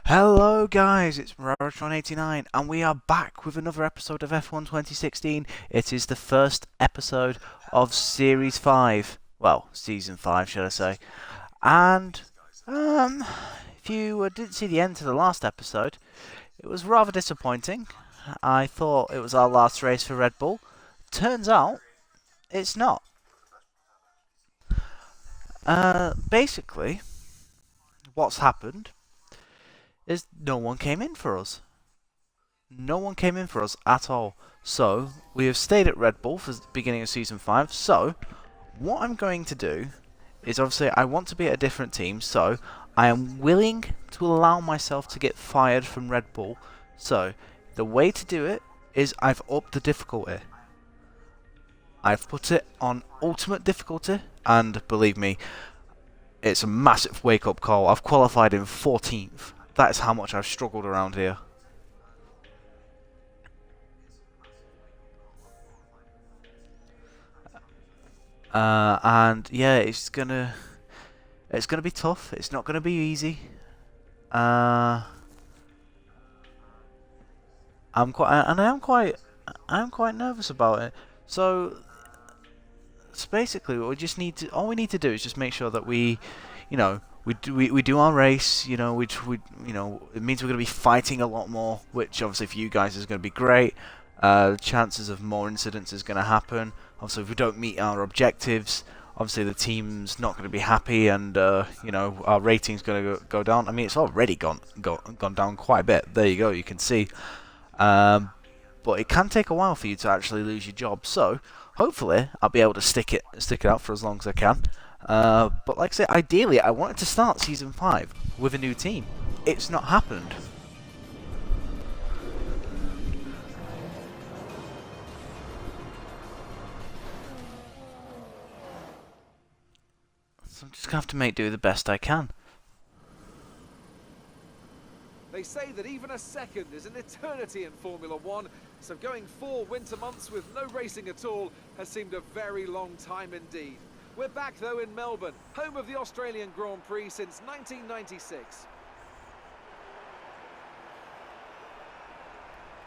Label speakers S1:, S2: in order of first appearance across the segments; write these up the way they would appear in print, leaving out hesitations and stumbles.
S1: Hello guys, it's Mirage189 and we are back with another episode of F1 2016. It is the first episode of Series 5. Well, Season 5 should I say. And, if you didn't see the end to the last episode, it was rather disappointing. I thought it was our last race for Red Bull. Turns out, it's not. Basically, what's happened is no one came in for us. No one came in for us at all. So, we have stayed at Red Bull for the beginning of Season 5. So, what I'm going to do is obviously I want to be at a different team. So, I am willing to allow myself to get fired from Red Bull. So, the way to do it is I've upped the difficulty. I've put it on ultimate difficulty. And believe me, it's a massive wake-up call. I've qualified in 14th. That is how much I've struggled around here. And yeah, it's gonna be tough. It's not gonna be easy. I'm quite nervous about it. So basically, what we just need to, all we need to do is just make sure that we do our race. It means we're going to be fighting a lot more, which obviously for you guys is going to be great. The chances of more incidents is going to happen. Obviously, if we don't meet our objectives, obviously the team's not going to be happy, and our rating's going to go down. I mean, it's already gone down quite a bit. There you go, you can see. But it can take a while for you to actually lose your job. So hopefully, I'll be able to stick it out for as long as I can. But like I said, ideally, I wanted to start Season 5 with a new team. It's not happened. So I'm just going to have to make do the best I can.
S2: They say that even a second is an eternity in Formula One, so going 4 winter months with no racing at all has seemed a very long time indeed. We're back though in Melbourne, home of the Australian Grand Prix since 1996.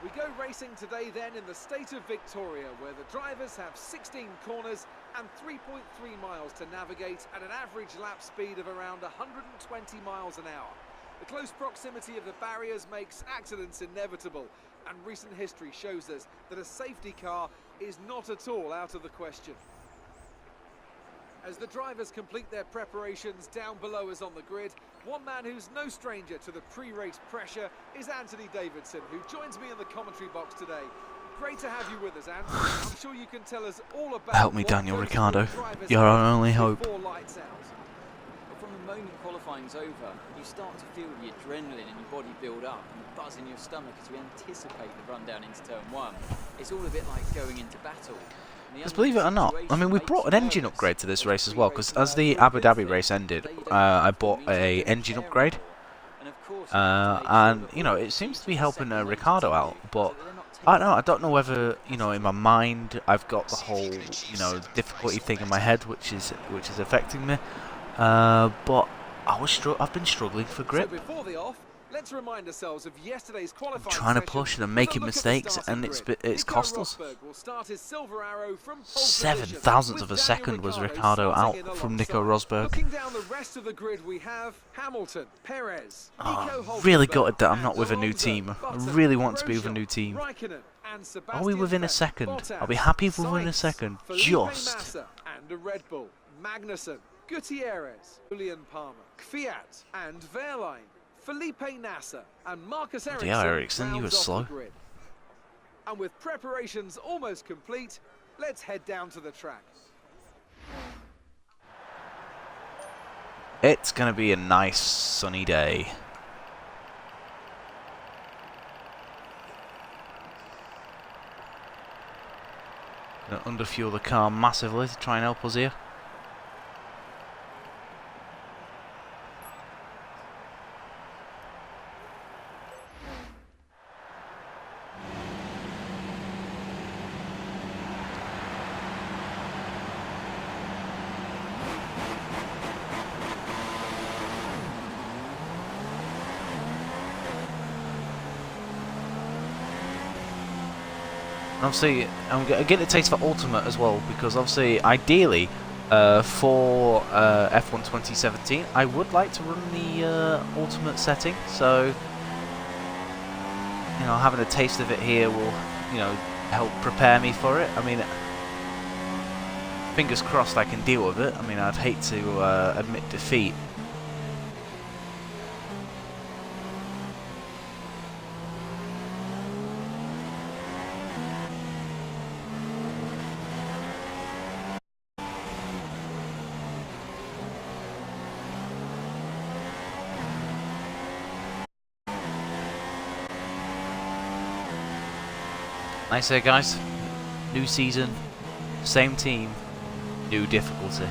S2: We go racing today then in the state of Victoria, where the drivers have 16 corners and 3.3 miles to navigate at an average lap speed of around 120 miles an hour. The close proximity of the barriers makes accidents inevitable, and recent history shows us that a safety car is not at all out of the question. As the drivers complete their preparations down below us on the grid, one man who's no stranger to the pre-race pressure is Anthony Davidson, who joins me in the commentary box today. Great to have you with us, Anthony. I'm sure you can tell us all about...
S1: Help me, Daniel Ricciardo. You're our only hope.
S2: Lights out.
S3: From the moment qualifying's over, you start to feel the adrenaline in your body build up and the buzz in your stomach as you anticipate the run down into turn 1. It's all a bit like going into battle.
S1: Because believe it or not, I mean, we brought an engine upgrade to this race as well, because as the Abu Dhabi race ended, I bought a engine upgrade, and it seems to be helping Ricciardo out, but I don't know whether, in my mind I've got the whole, difficulty thing in my head, which is affecting me, but I've been struggling for grip.
S2: So before the off, let's remind ourselves of yesterday's qualifying
S1: I'm trying to
S2: session
S1: push and I'm making mistakes, and it's cost us. 7 thousandths of a second was Ricciardo out from Nico Rosberg.
S2: Looking down the rest of the grid, we have Hamilton, Perez, Nico
S1: Really
S2: Hülkenberg,
S1: gutted that I'm not
S2: and
S1: with a new
S2: Alonso,
S1: team. I
S2: Button,
S1: really want to be with a
S2: Grosjean,
S1: new team.
S2: Raikkonen, and
S1: Are we
S2: Sebastian
S1: within a
S2: Vettel,
S1: second?
S2: Bottas,
S1: I'll be happy if we're within a
S2: Sainz,
S1: second.
S2: Felipe
S1: Just.
S2: Massa, and a Red Bull, Magnussen, Gutierrez, Julian Palmer, Kvyat, and Wehrlein, Felipe Nasser, and Marcus Ericsson.
S1: Yeah, Ericsson, you were
S2: rounds off
S1: slow.
S2: the grid. And with preparations almost complete, let's head down to the track.
S1: It's going to be a nice sunny day. Going to underfuel the car massively to try and help us here. And obviously, I'm getting a taste for Ultimate as well, because obviously, ideally, for F1 2017, I would like to run the Ultimate setting. So, you know, having a taste of it here will, you know, help prepare me for it. I mean, fingers crossed I can deal with it. I mean, I'd hate to admit defeat. Nice there, guys. New season, same team, new difficulty.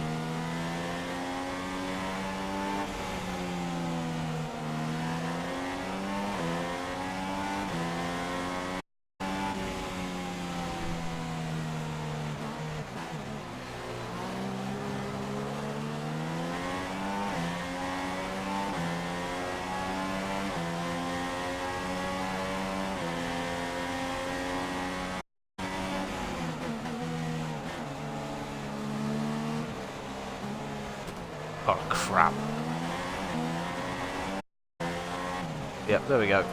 S1: Oh, crap. Yep, there we go.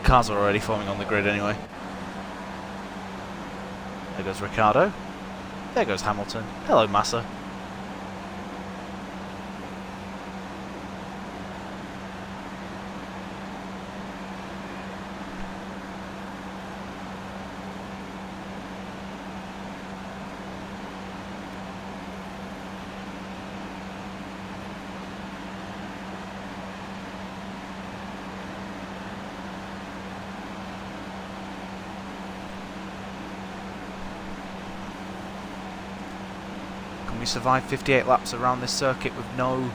S1: Cars are already forming on the grid anyway. There goes Ricciardo. There goes Hamilton. Hello, Massa. We survived 58 laps around this circuit with no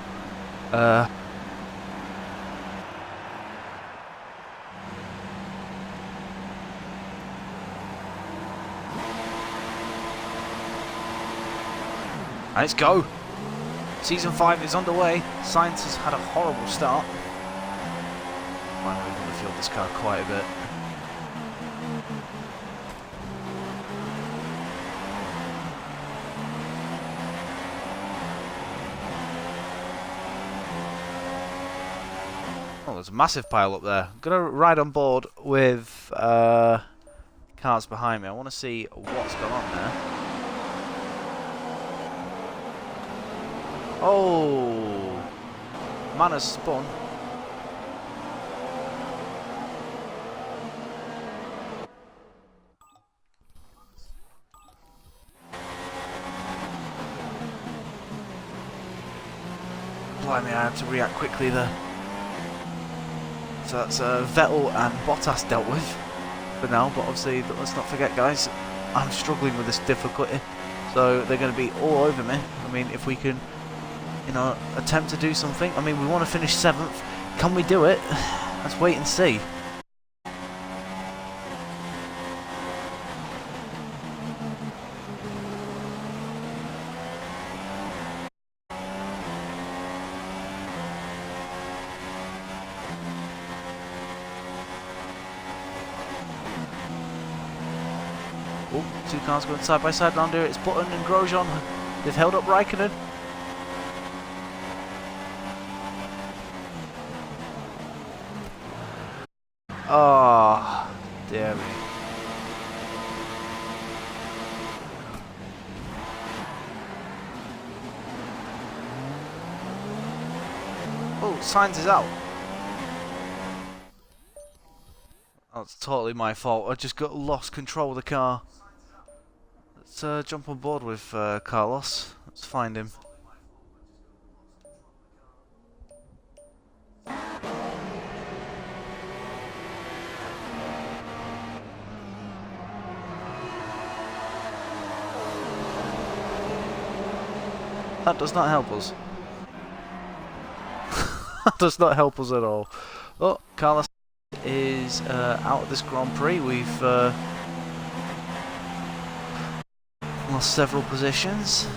S1: let's go. Season 5 is underway. Sainz has had a horrible start. Finally, we're going to field this car quite a bit. Oh, there's a massive pile up there. I'm going to ride on board with cars behind me. I want to see what's going on there. Oh, man has spun. Blimey, I had to react quickly there. So that's Vettel and Bottas dealt with for now, but obviously let's not forget, guys, I'm struggling with this difficulty, so they're going to be all over me. I mean, if we can, you know, attempt to do something. I mean, we want to finish 7th. Can we do it? Let's wait and see. Oh, two cars going side by side down there. It's Button and Grosjean. They've held up Raikkonen. Oh, dear me. Oh, Sainz is out. Oh, it's totally my fault. I just got lost control of the car. Let's jump on board with Carlos. Let's find him. That does not help us. That does not help us at all. Oh, Carlos is out of this Grand Prix. We've lost several positions.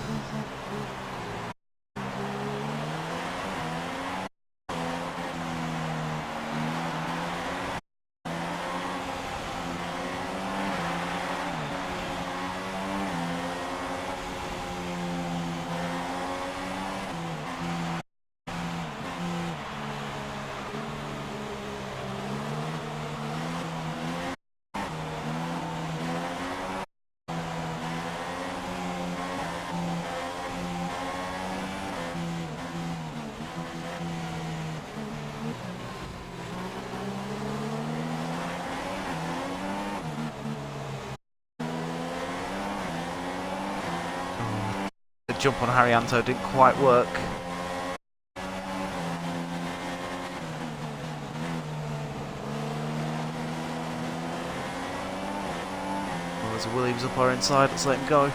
S1: jump on Haryanto didn't quite work. Well, there's a Williams up our inside, let's let him go.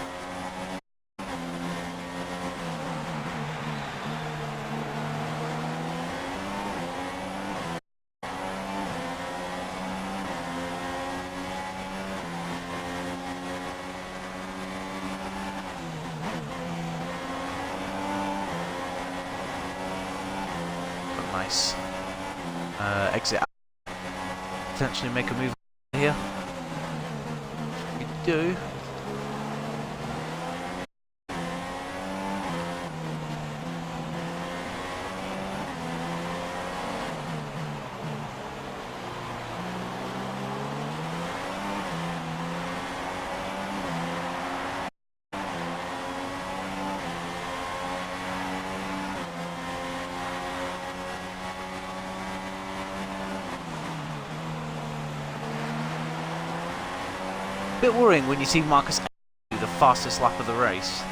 S1: Nice. Exit out. Potentially make a move here. We do. Bit worrying when you see Marcus do the fastest lap of the race.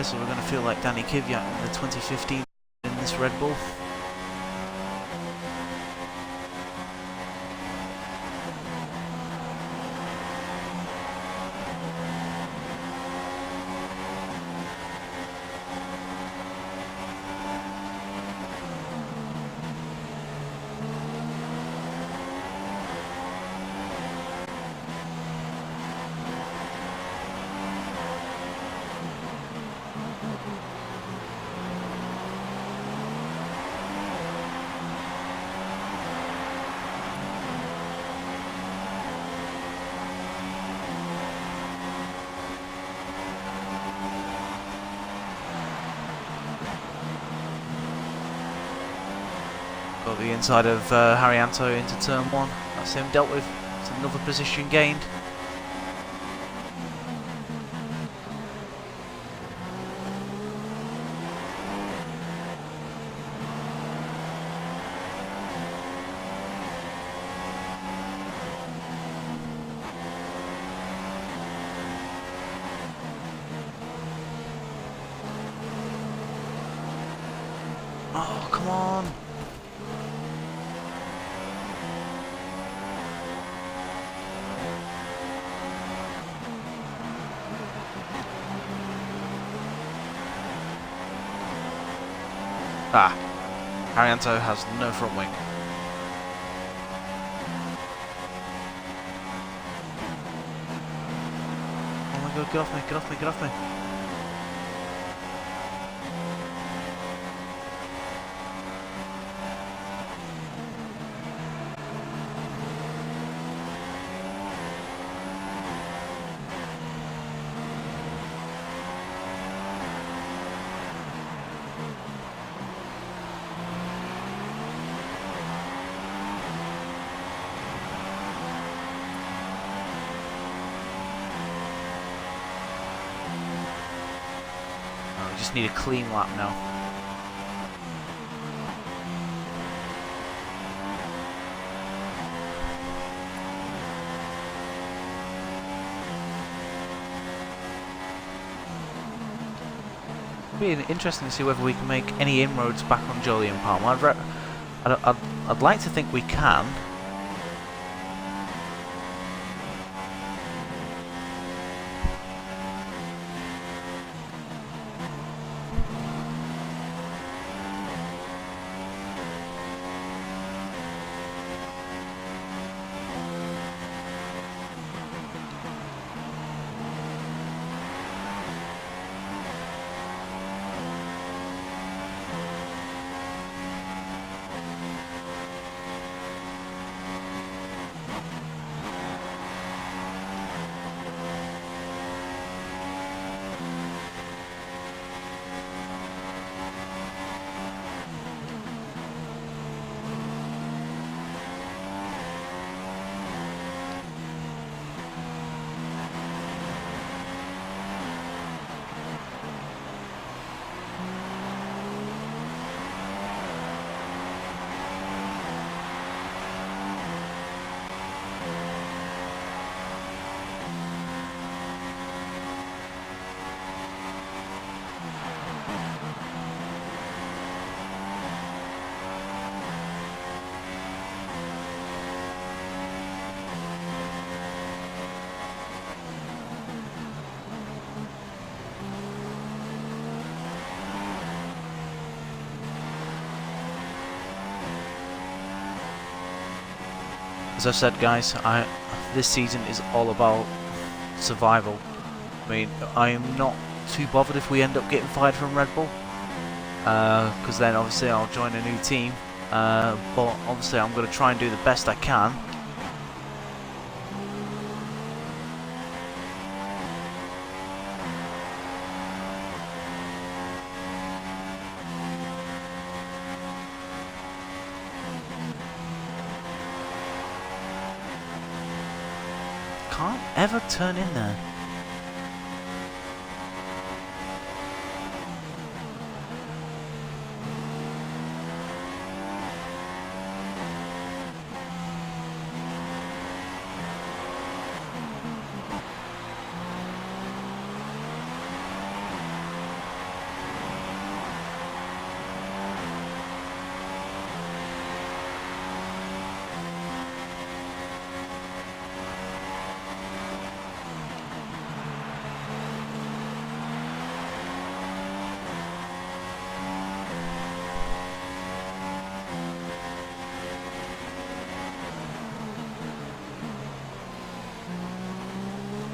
S1: So we're going to feel like Danny Kvyat in the 2015 in this Red Bull. Got the inside of Haryanto into turn 1. That's him dealt with. It's another position gained. Oh, come on. Ah, Haryanto has no front wing. Oh my god, get off me, get off me, get off me. We just need a clean lap now. It'll be interesting to see whether we can make any inroads back on Jolyon Palmer. I'd like to think we can. as I've said, guys, this season is all about survival. I mean, I am not too bothered if we end up getting fired from Red Bull, because then obviously I'll join a new team. But obviously I'm going to try and do the best I can. Can't ever turn in there.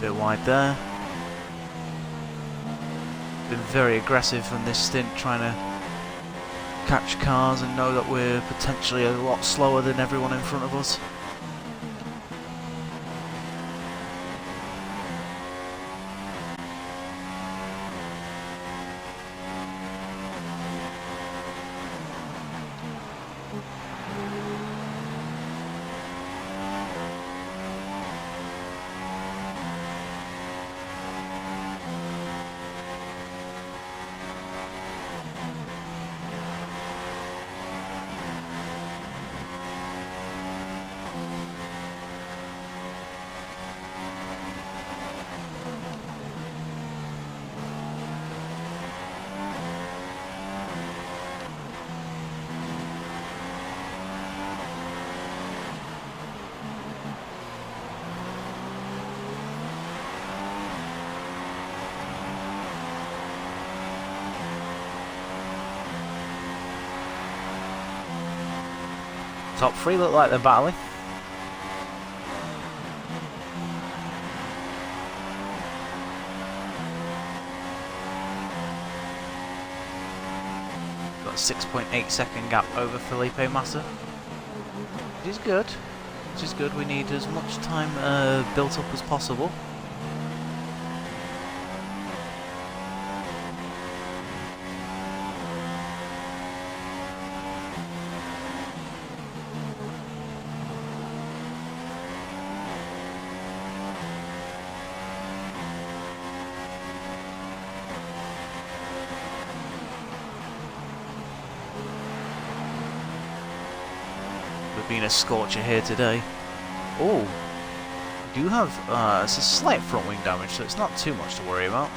S1: Bit wide there. Been very aggressive on this stint, trying to catch cars and know that we're potentially a lot slower than everyone in front of us. Top three look like they're battling. Got a 6.8 second gap over Felipe Massa. Which is good. Which is good. We need as much time built up as possible. Been a scorcher here today. Oh, we do have it's a slight front wing damage, so it's not too much to worry about.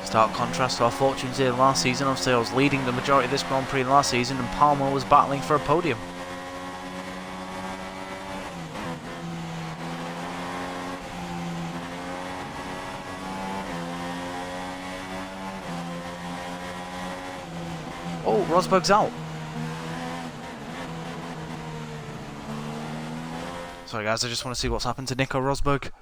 S1: Stark contrast to our fortunes here last season. Obviously I was leading the majority of this Grand Prix last season and Palmer was battling for a podium. Oh, Rosberg's out. Sorry guys, I just want to see what's happened to Nico Rosberg. Did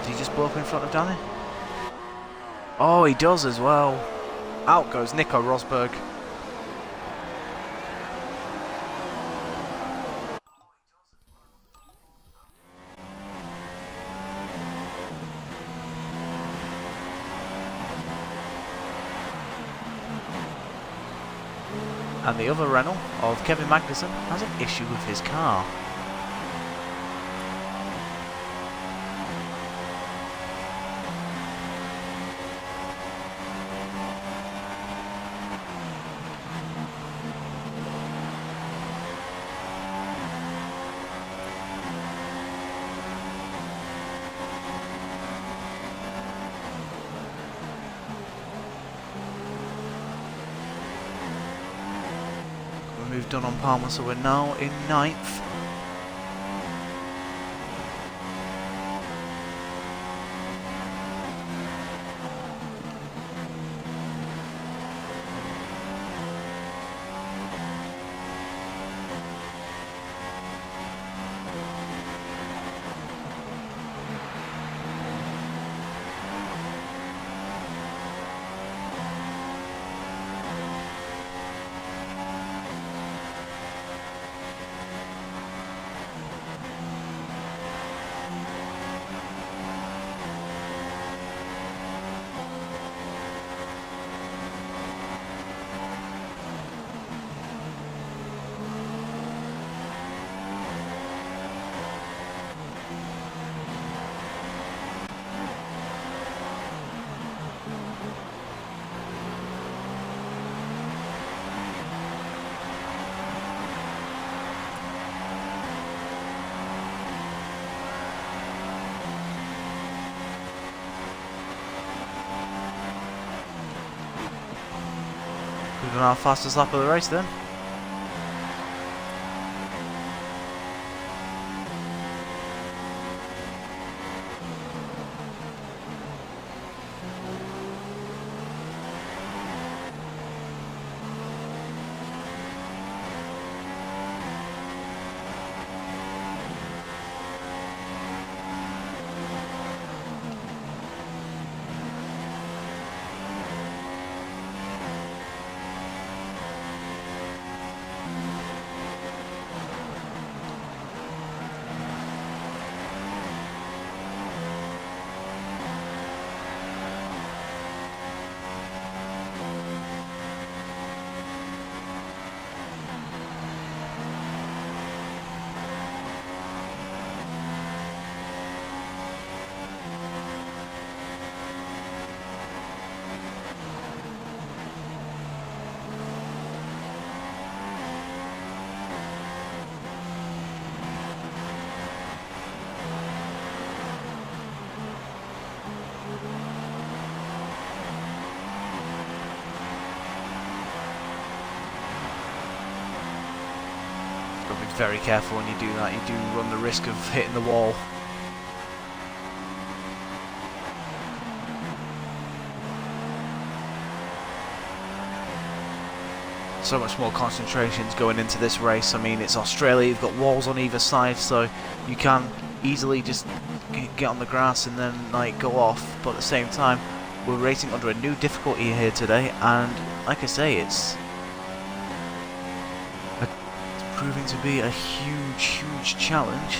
S1: he just blow up in front of Danny? Oh, he does as well. Out goes Nico Rosberg. And the other Renault of Kevin Magnussen has an issue with his car. Moved on Palmer, so we're now in 9th. We've done our fastest lap of the race then. Got to be very careful when you do that. You do run the risk of hitting the wall. So much more concentrations going into this race. I mean, it's Australia, you've got walls on either side, so you can easily just get on the grass and then like go off. But at the same time, we're racing under a new difficulty here today, and like I say, it's proving to be a huge challenge.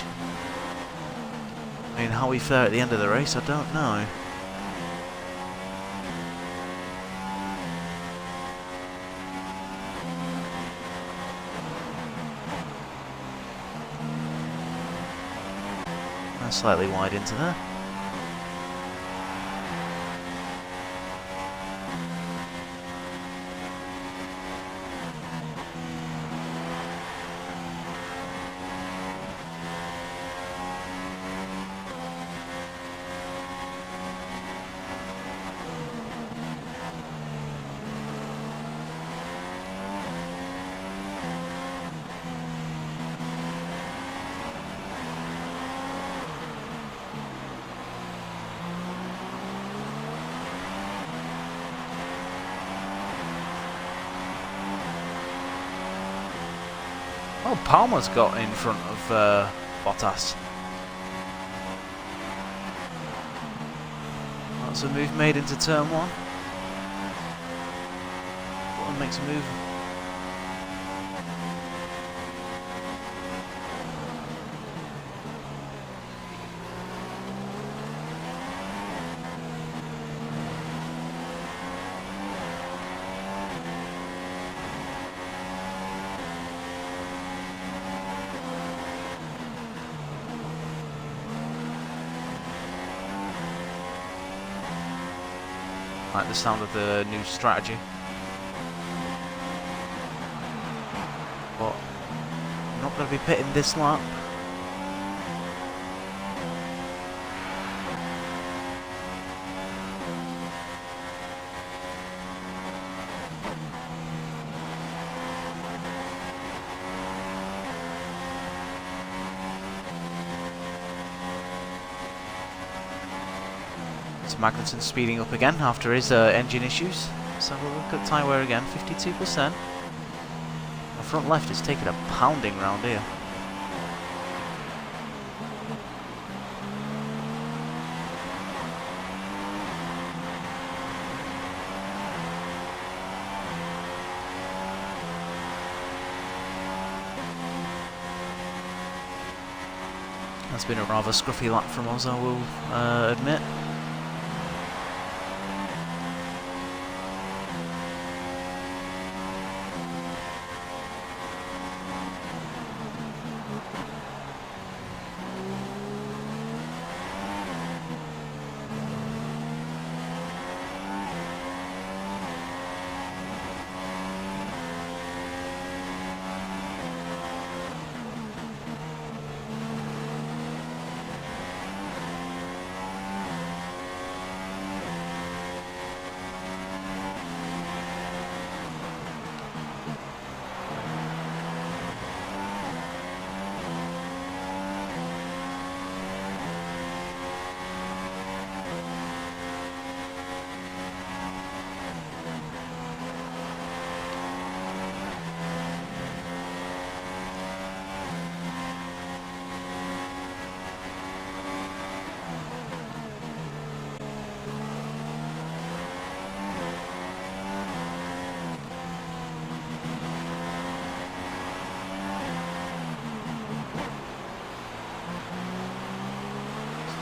S1: I mean, how we fare at the end of the race, I don't know. Slightly wide into there. Oh, Palmer's got in front of Bottas. That's a move made into turn 1. Button makes a move. Like the sound of the new strategy. But I'm not going to be pitting this lap. Magnussen speeding up again after his engine issues. Let's have a look at tyre wear again, 52%. The front left is taking a pounding round here. That's been a rather scruffy lap from us, I will admit.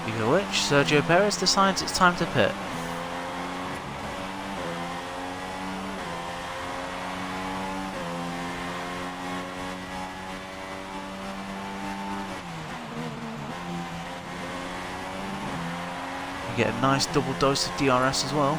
S1: Speaking of which, Sergio Perez decides it's time to pit. You get a nice double dose of DRS as well.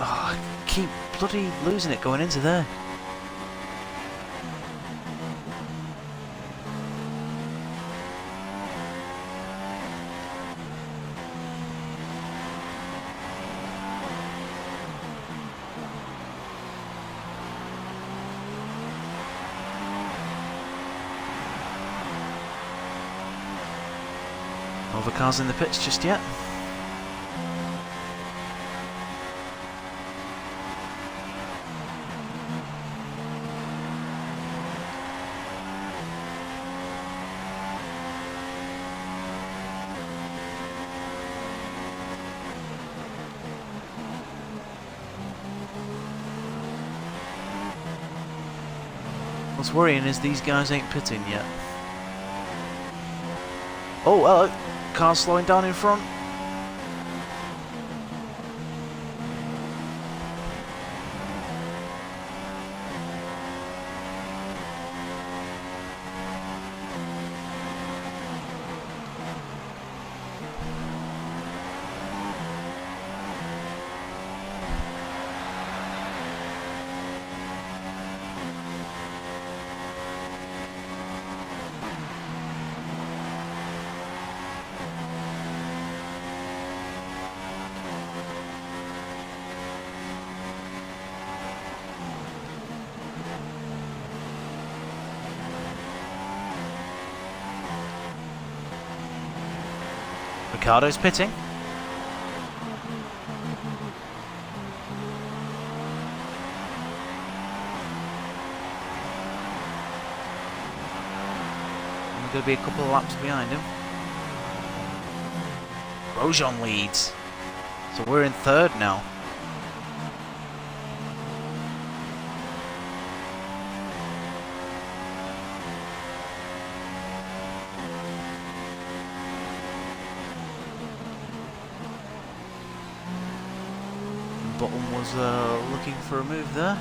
S1: Oh, I keep bloody losing it going into there. No other cars in the pits just yet. What's worrying is these guys ain't pitting yet. Oh, hello. Car's slowing down in front. Ricardo's pitting. We're going to be a couple of laps behind him. Grosjean leads. So we're in third now. Button was looking for a move there.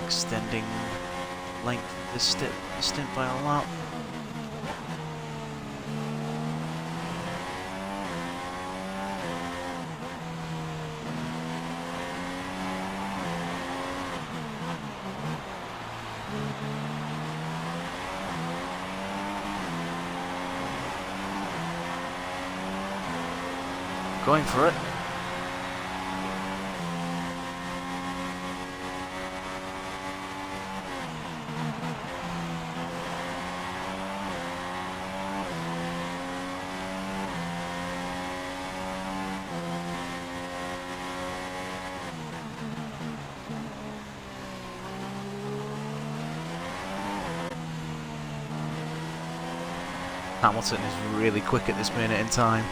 S1: Extending length of this stint by a lap. Going for it. Hamilton is really quick at this minute in time.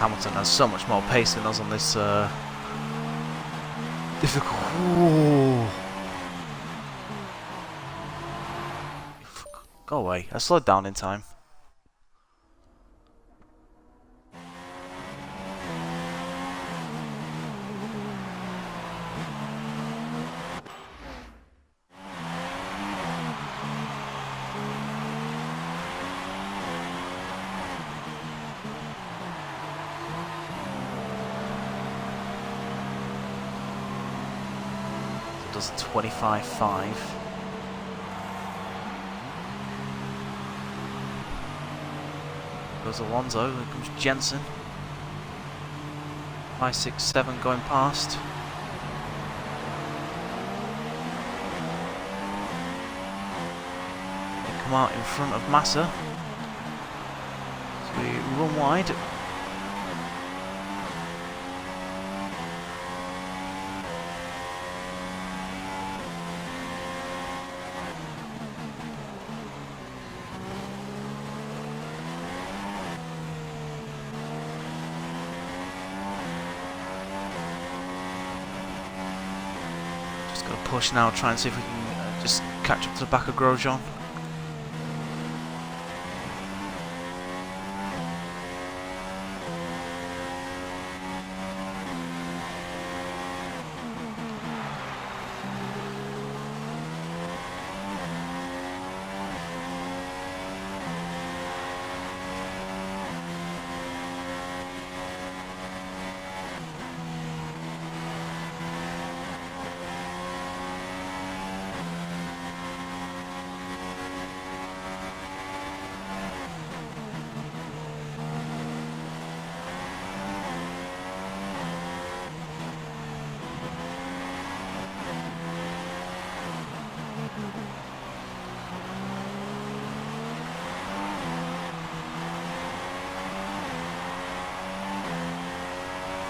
S1: Hamilton has so much more pace than us on this difficult. Ooh. Go away. I slowed down in time. Does 25.5. Goes Alonso, here comes Jensen. 5.67 going past. They come out in front of Massa. So we run wide. Got to push now, try and see if we can just catch up to the back of Grosjean.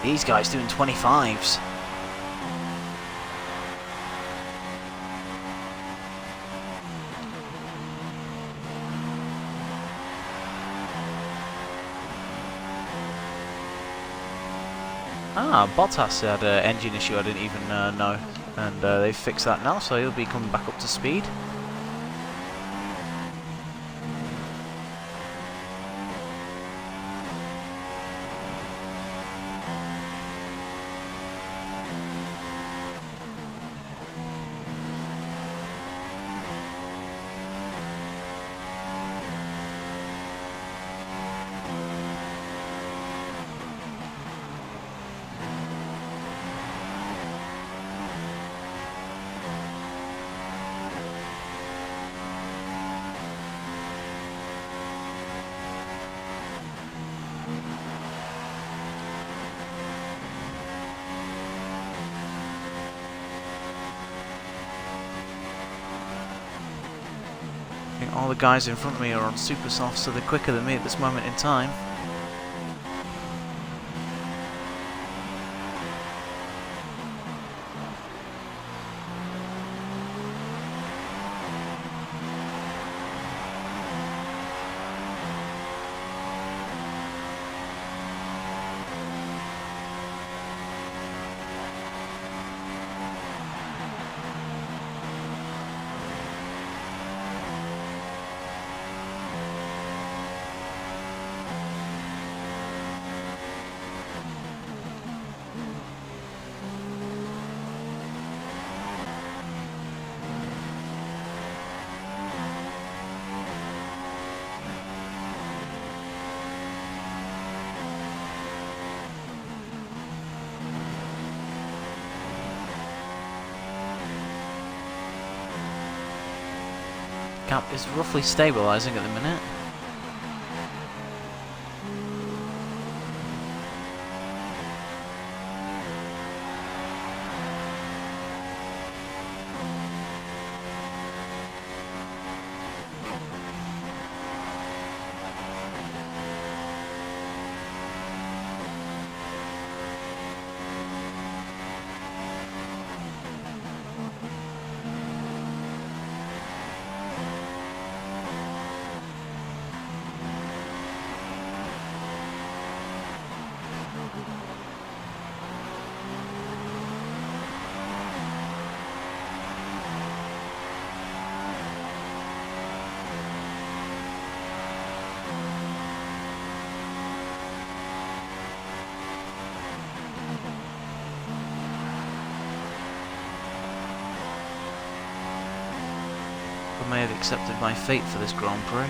S1: These guys doing 25s. Ah, Bottas had an engine issue I didn't even know, and they've fixed that now, so he'll be coming back up to speed. All the guys in front of me are on super soft, so they're quicker than me at this moment in time. Gap is roughly stabilising at the minute. I may have accepted my fate for this Grand Prix.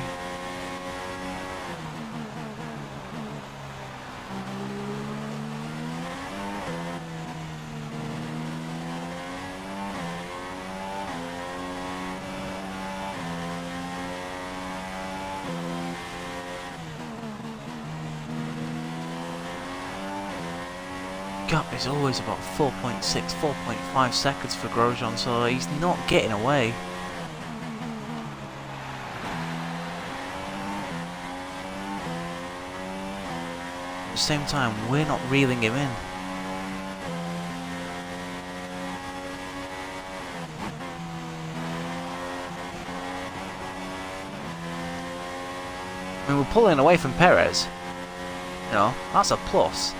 S1: Gap is always about 4.6, 4.5 seconds for Grosjean, so he's not getting away. At the same time, we're not reeling him in. I mean, we're pulling away from Perez. You know, that's a plus.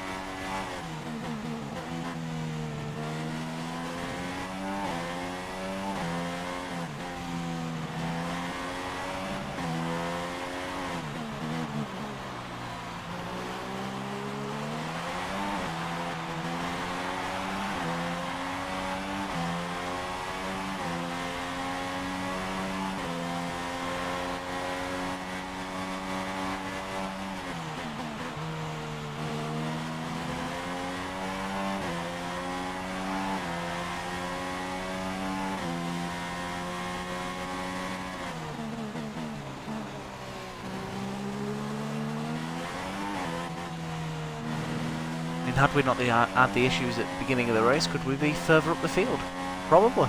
S1: Had we not had the issues at the beginning of the race, could we be further up the field? Probably.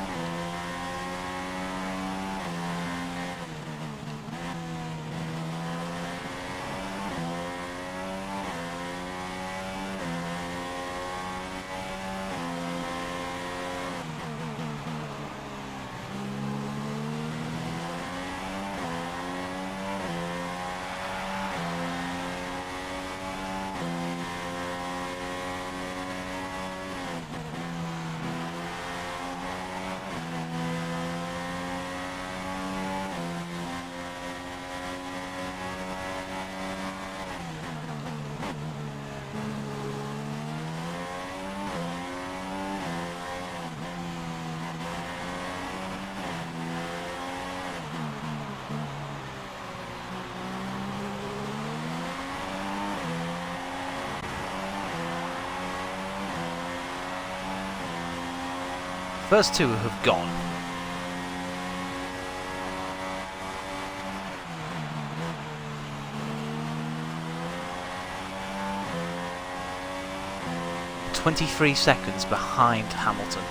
S1: First two have gone. .23 seconds behind Hamilton.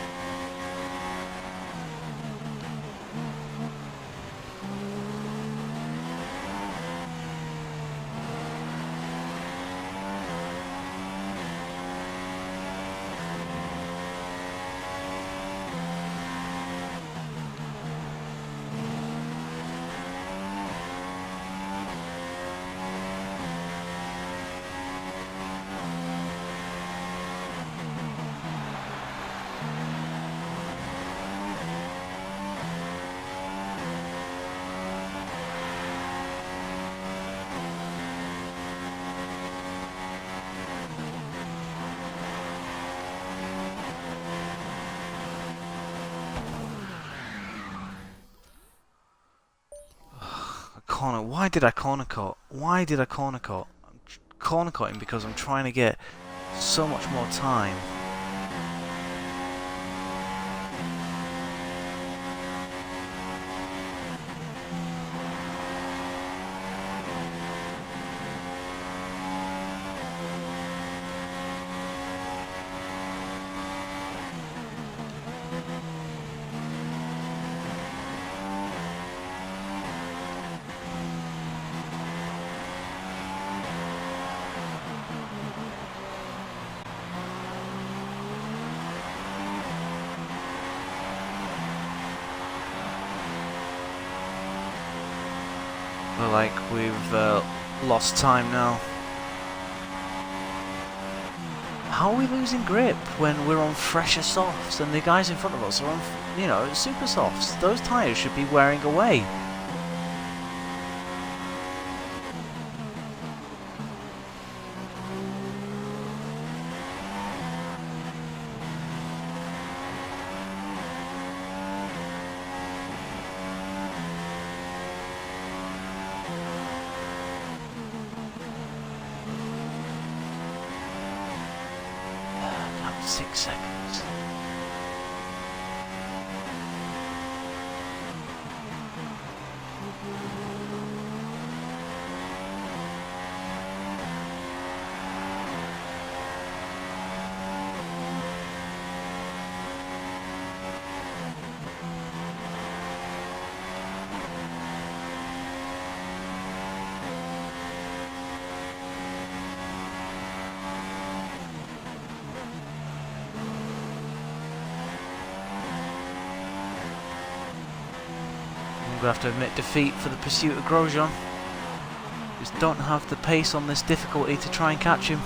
S1: Corner. Why did I corner cut? Why did I corner cut? I'm corner cutting because I'm trying to get so much more time. Like we've lost time now. How are we losing grip when we're on fresher softs and the guys in front of us are on, you know, super softs? Those tyres should be wearing away. Now 6 seconds. I'm going to have to admit defeat for the pursuit of Grosjean. Just don't have the pace on this difficulty to try and catch him.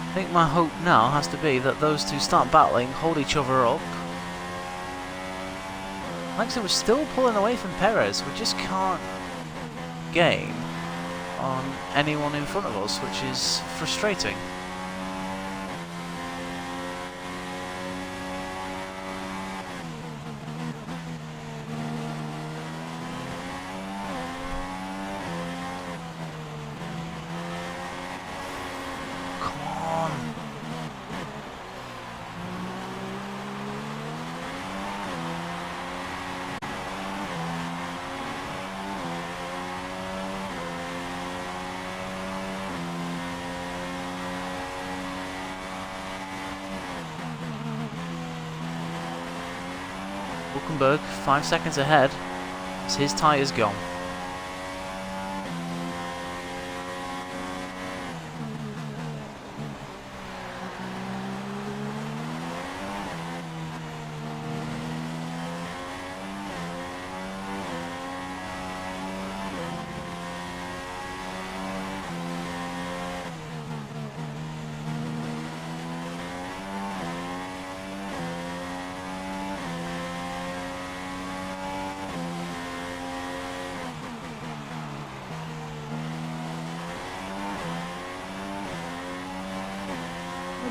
S1: I think my hope now has to be that those two start battling, hold each other up. Like I said, we're still pulling away from Perez. We just can't gain on anyone in front of us, which is frustrating. Hulkenberg 5 seconds ahead as his tyres gone.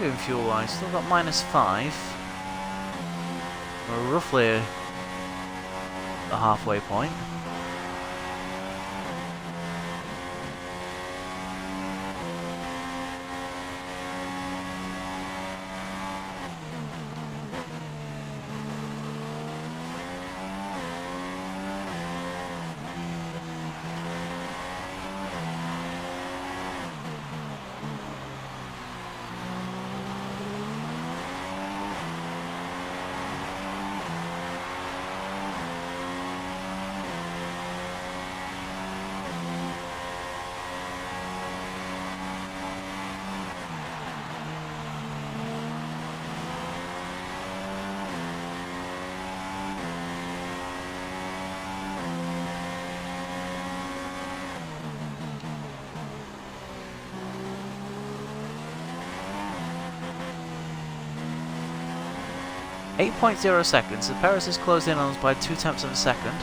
S1: doing fuel-wise? Still got -5. We're roughly at the halfway point. .0 seconds. So Perez has closed in on us by 0.2 of a second.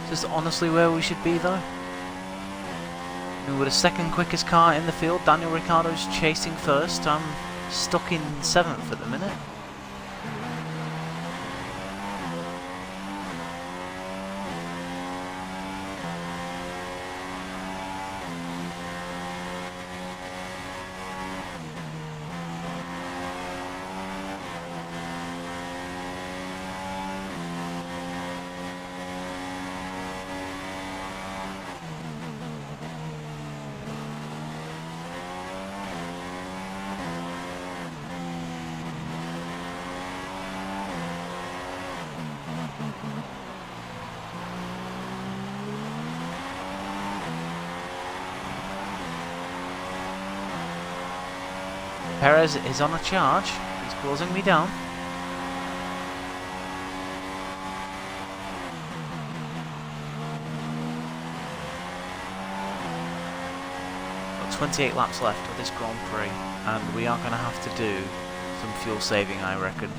S1: Is this honestly where we should be though? We're the second quickest car in the field. Daniel Ricciardo's chasing first. I'm stuck in 7th at the minute. Perez is on a charge. He's closing me down. Got 28 laps left of this Grand Prix, and we are going to have to do some fuel saving, I reckon.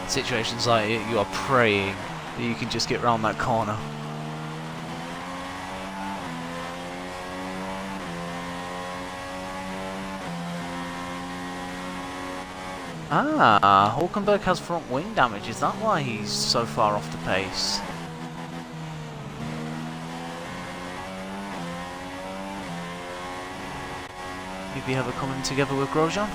S1: In situations like it, you are praying that you can just get round that corner. Ah, Hulkenberg has front wing damage. Is that why he's so far off the pace? Maybe ever coming together with Grosjean?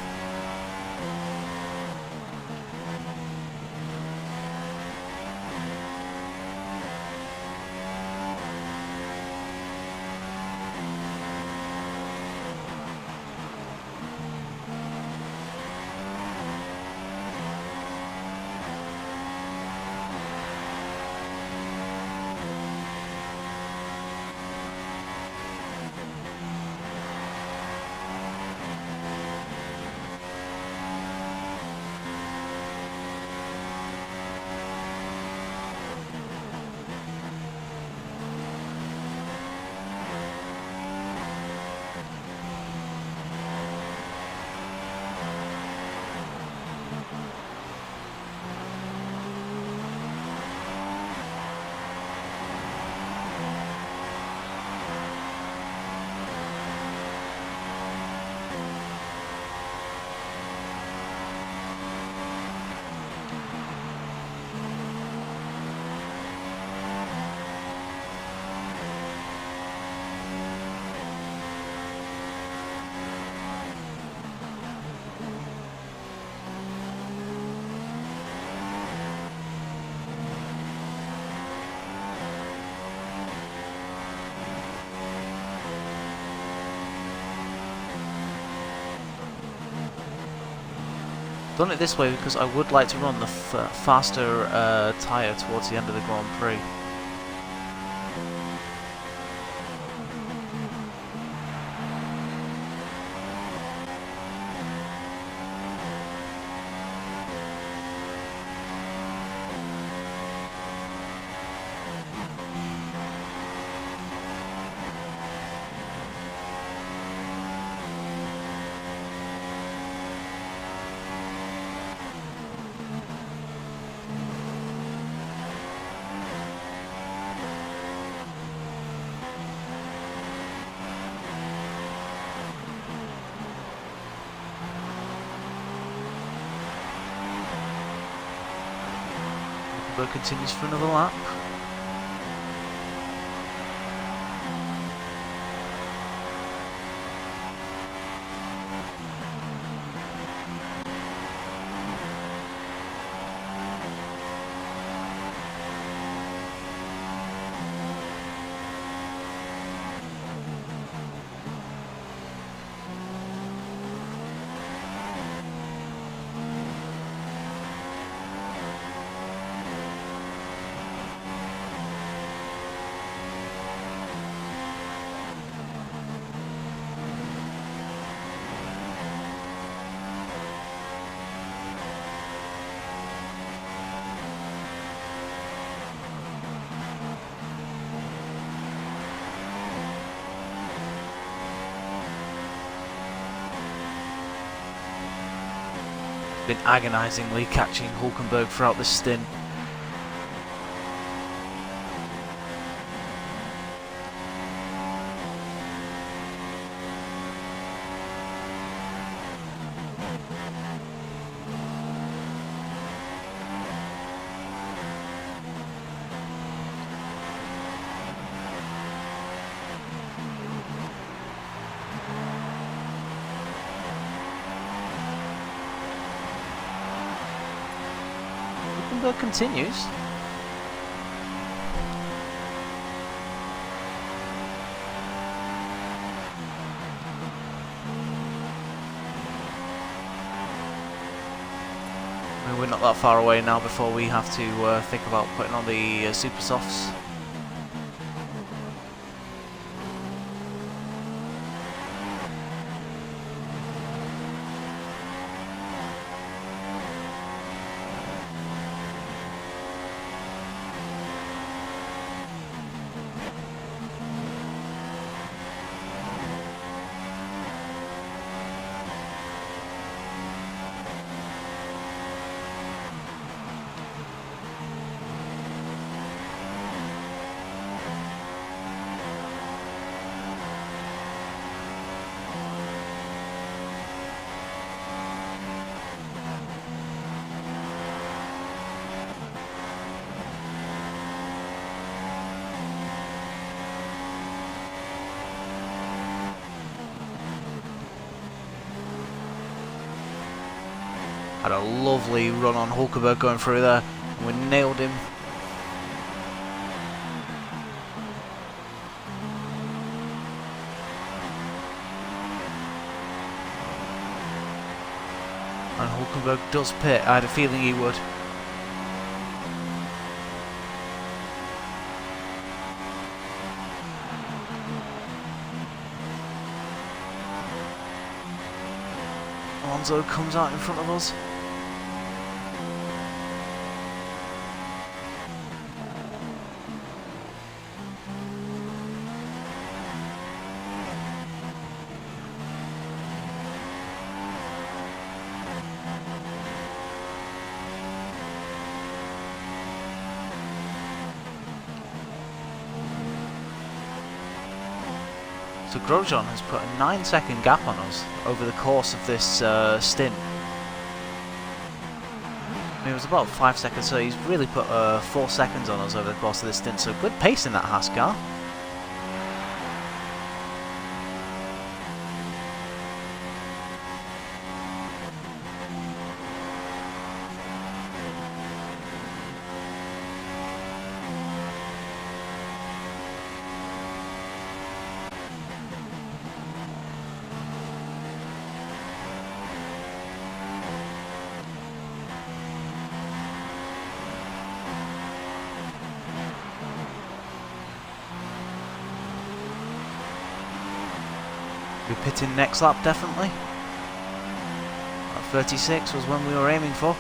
S1: Done it this way because I would like to run the faster tyre towards the end of the Grand Prix. Continues for another lap. Been agonisingly catching Hulkenberg throughout this stint. Hulkenberg continues. I mean, we're not that far away now before we have to think about putting on the super softs. Had a lovely run on Hulkenberg going through there, and we nailed him. And Hulkenberg does pit. I had a feeling he would. Alonso comes out in front of us. So Grosjean has put a 9-second gap on us over the course of this stint. I mean, it was about 5 seconds, so he's really put 4 seconds on us over the course of this stint. So good pace in that Haas car. Be pitting next lap, definitely. 36 was when we were aiming for.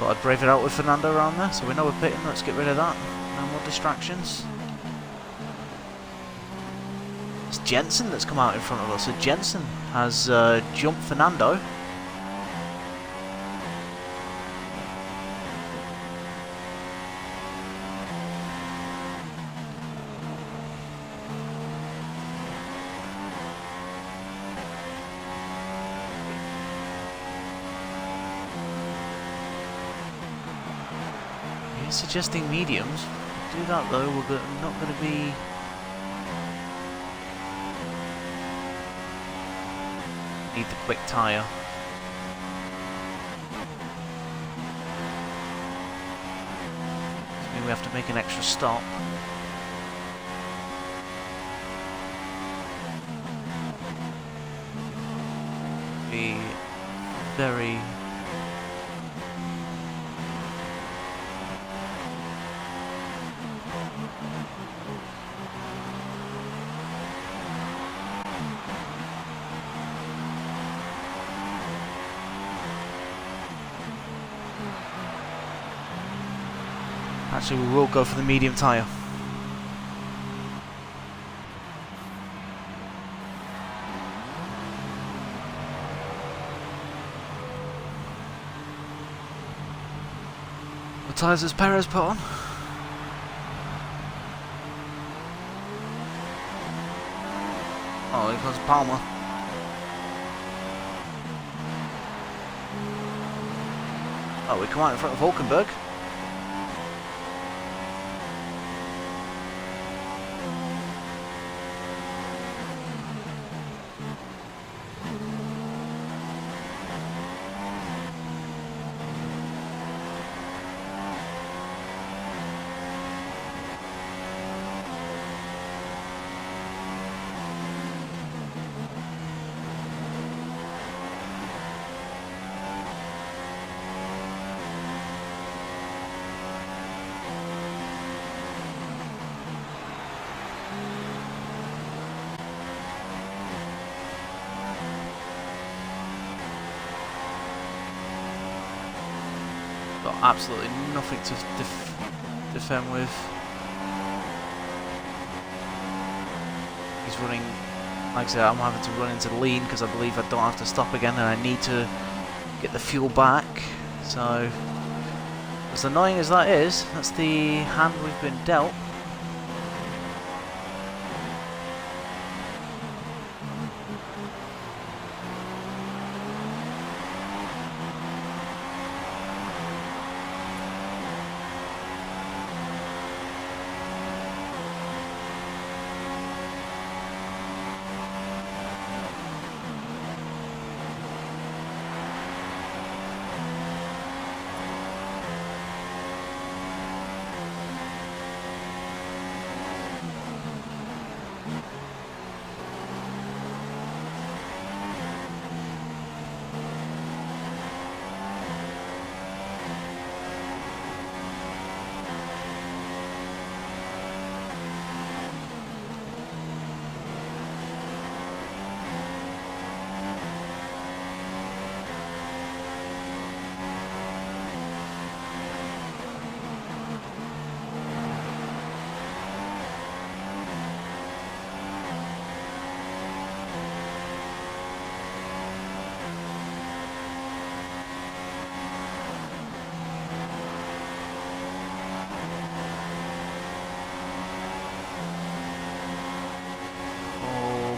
S1: Thought I'd brave it out with Fernando around there, so we know we're pitting. Let's get rid of that. No more distractions. It's Jensen that's come out in front of us. So Jensen has jumped Fernando. He's suggesting mediums. Do that though, we're not going to be... Need the quick tyre. So we have to make an extra stop. Be very... Actually, we will go for the medium tyre. What tyres has Perez put on? Oh, here comes Palmer. Oh, we come out in front of Hulkenberg. Got absolutely nothing to defend with. He's running, like I said, I'm having to run into the lean because I believe I don't have to stop again and I need to get the fuel back. So, as annoying as that is, that's the hand we've been dealt.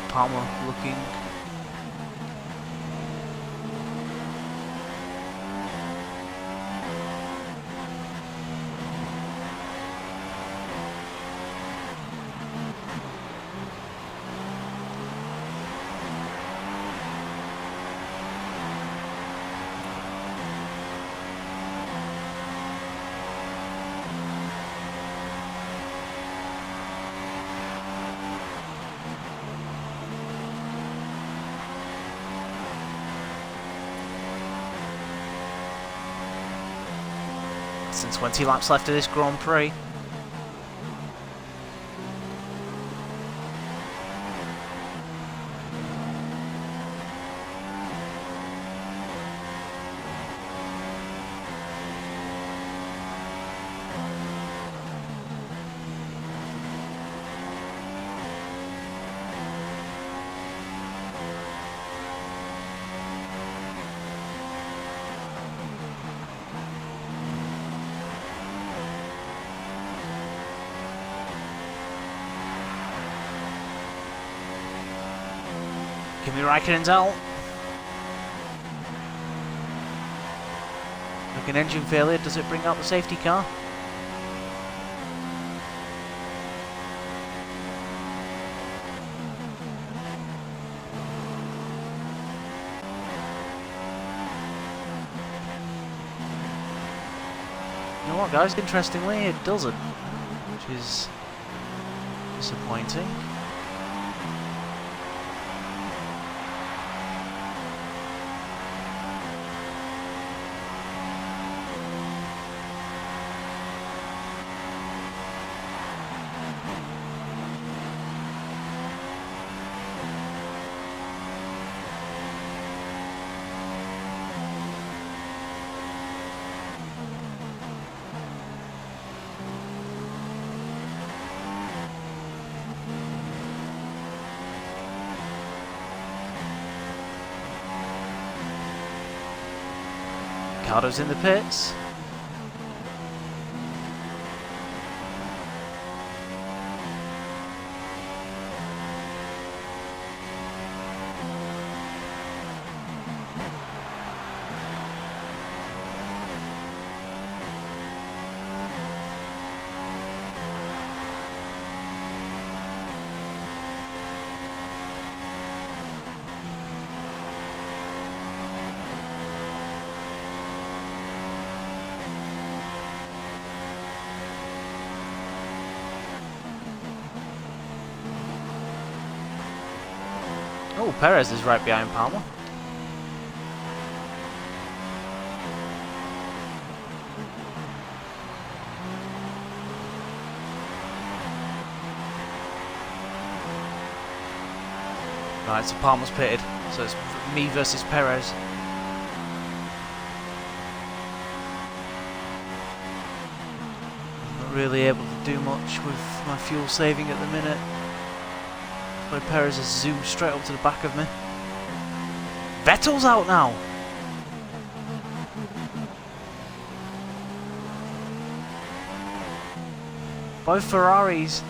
S1: Palmer looking. Less than 20 laps left of this Grand Prix. Kimi Raikkonen's out. Looking engine failure, does it bring out the safety car? You know what guys, interestingly it doesn't, which is disappointing. Ricardo's in the pits. Oh, Perez is right behind Palmer. Right, so Palmer's pitted, so it's me versus Perez. Not really able to do much with my fuel saving at the minute. But Perez has zoomed straight up to the back of me. Vettel's out now! Both Ferraris.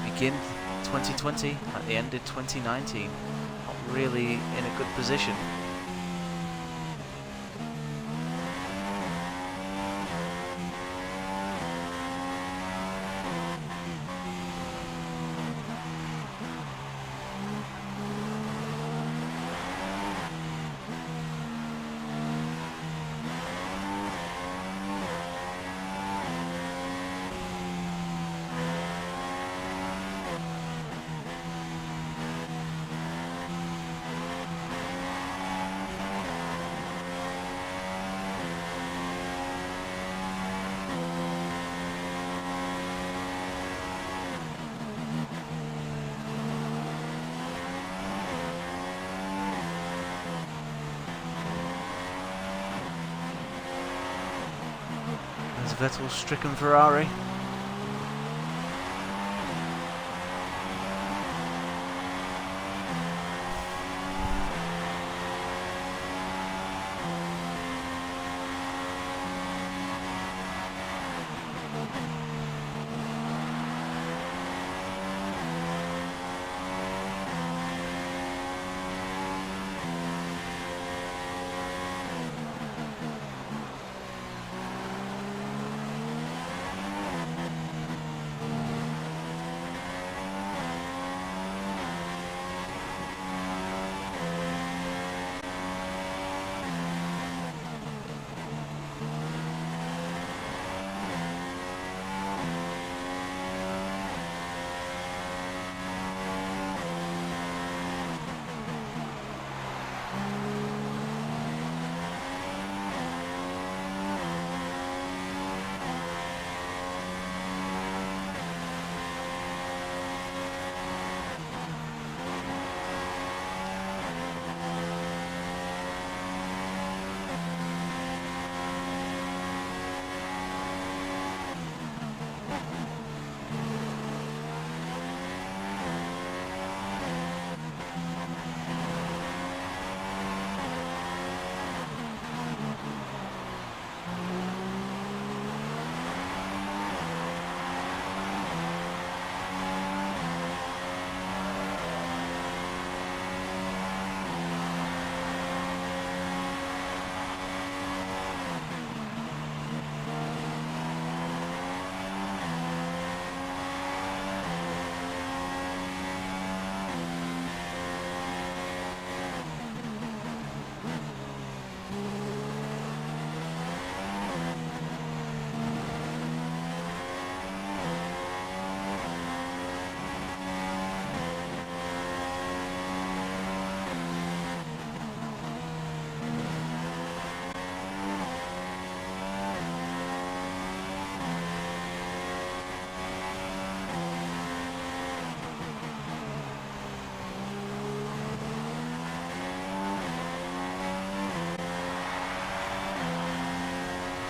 S1: Begin 2020 at the end of 2019. Not really in a good position. Vettel's stricken Ferrari.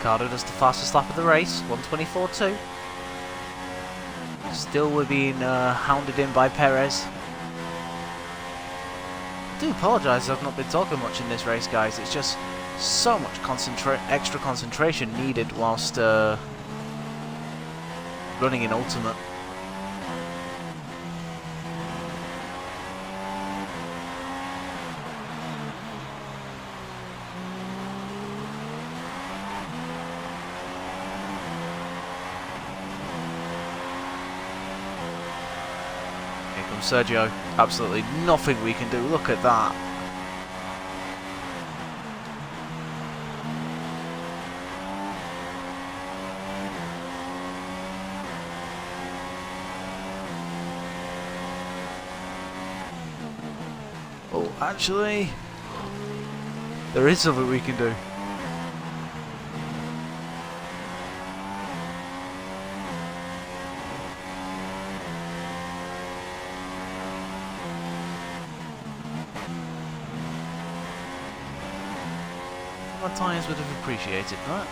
S1: Ricciardo does the fastest lap of the race, 1:24.2. Still we're being hounded in by Perez. I do apologise I've not been talking much in this race, guys. It's just so much extra concentration needed whilst running in Ultimate. Here comes Sergio. Absolutely nothing we can do. Look at that. Oh, actually, there is something we can do. My tyres would have appreciated that.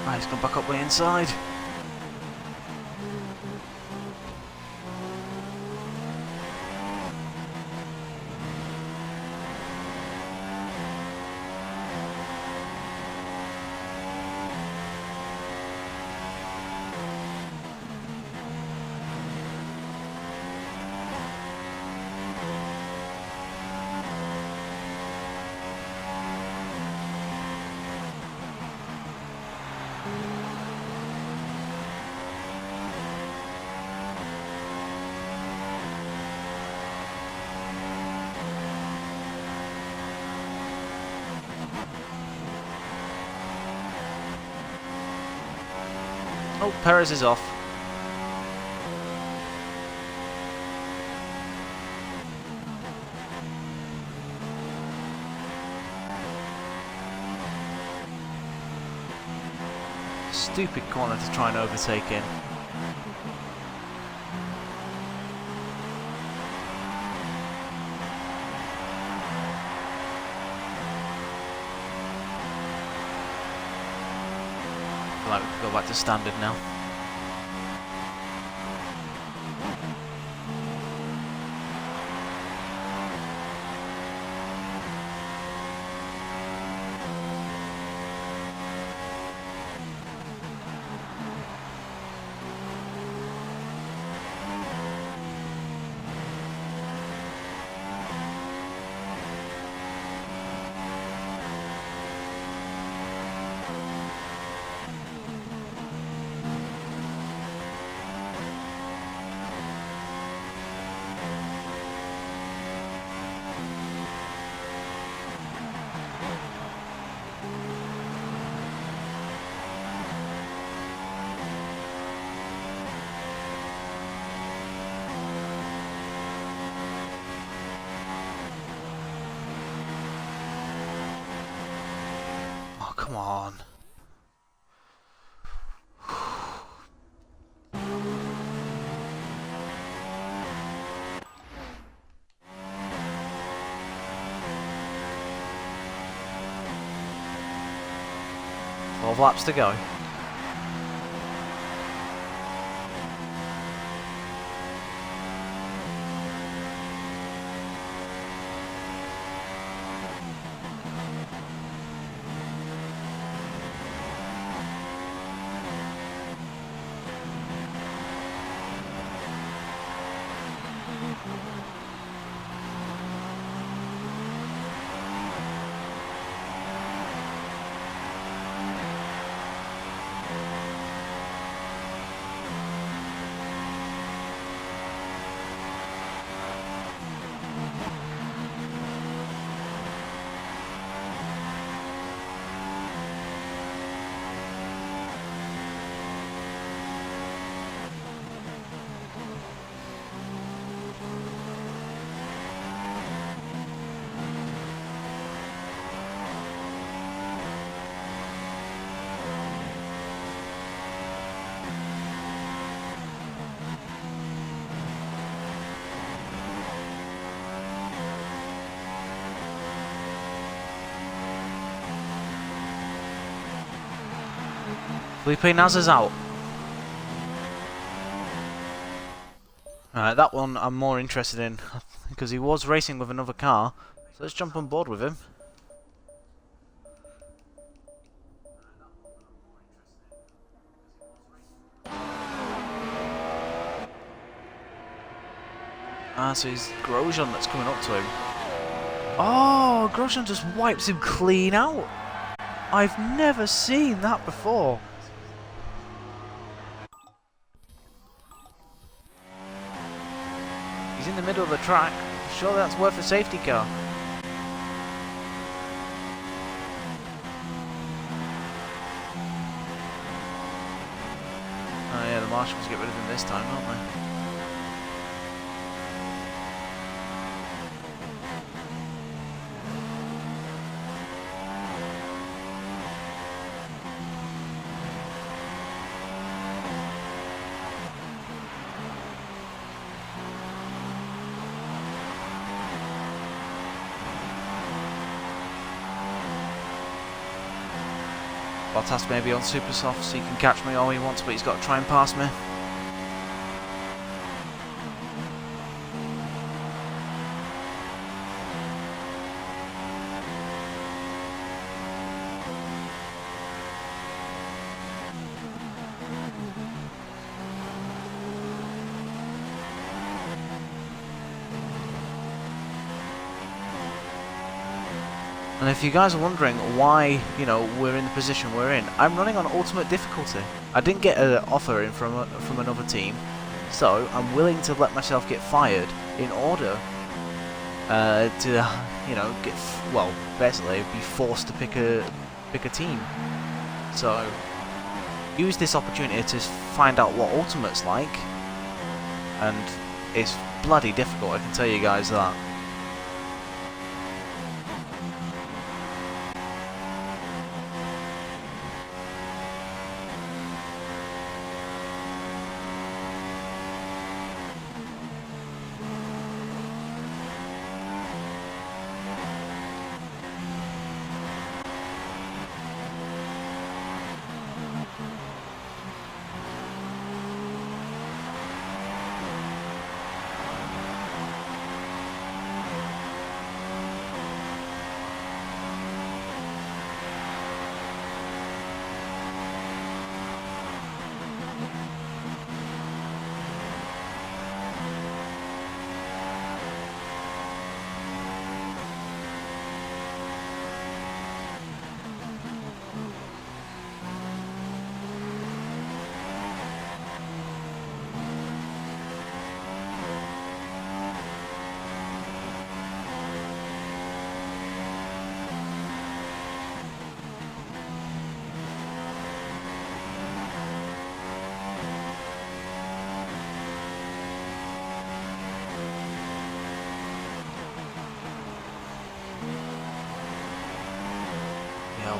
S1: Right, he's gone back up way inside. Oh, Perez is off. Stupid corner to try and overtake in. I feel like we could go back to standard now. Oh, come on. Twelve laps to go. Felipe Nasr's out. Alright, that one I'm more interested in because he was racing with another car. So let's jump on board with him. Ah, so it's Grosjean that's coming up to him. Oh, Grosjean just wipes him clean out. I've never seen that before. He's in the middle of the track. Surely that's worth a safety car. Oh yeah, the marshals get rid of him this time, don't they? Bottas maybe on super soft so he can catch me all he wants, but he's got to try and pass me. And if you guys are wondering why, you know, we're in the position we're in, I'm running on ultimate difficulty. I didn't get an offer in from another team, so I'm willing to let myself get fired in order to, you know, well, basically be forced to pick a team. So use this opportunity to find out what ultimate's like, and it's bloody difficult. I can tell you guys that.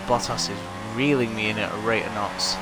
S1: Bottas is reeling me in at a rate of knots.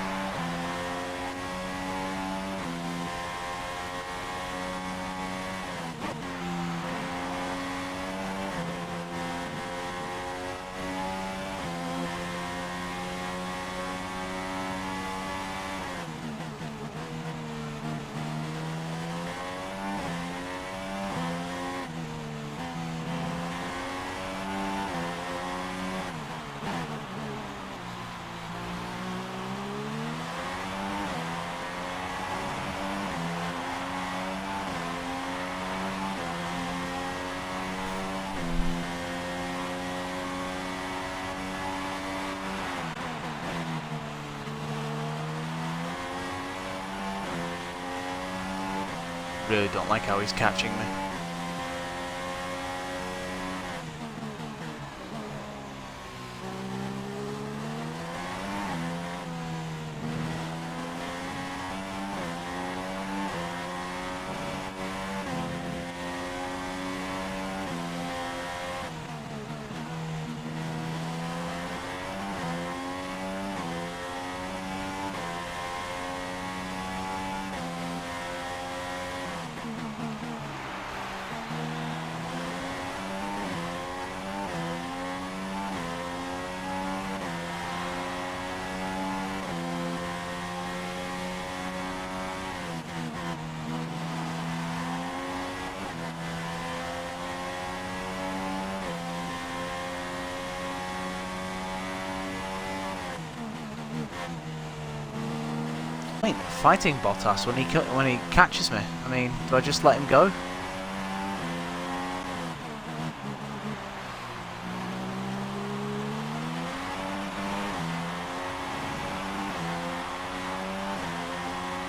S1: Really don't like how he's catching me. I ain't fighting Bottas when he catches me. I mean, do I just let him go?